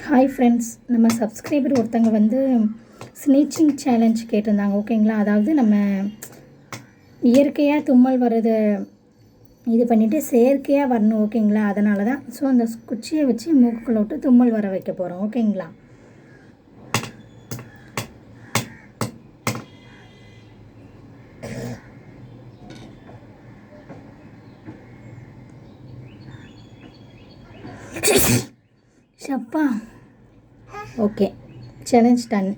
Hi friends, நம்ம subscriber ஒருத்தங்க வந்து ஸ்னீச்சிங் சேலஞ்ச் கேட்டிருந்தாங்க. ஓகேங்களா? அதாவது நம்ம இயற்கையாக தும்மல் வர்றதை இது பண்ணிவிட்டு செயற்கையாக வரணும். ஓகேங்களா? அதனால தான் அந்த குச்சியை வச்சு மூக்குக்குள்ள விட்டு தும்மல் வர வைக்க போகிறோம். ஓகேங்களா? ஷப்பா. Okay, challenge ton.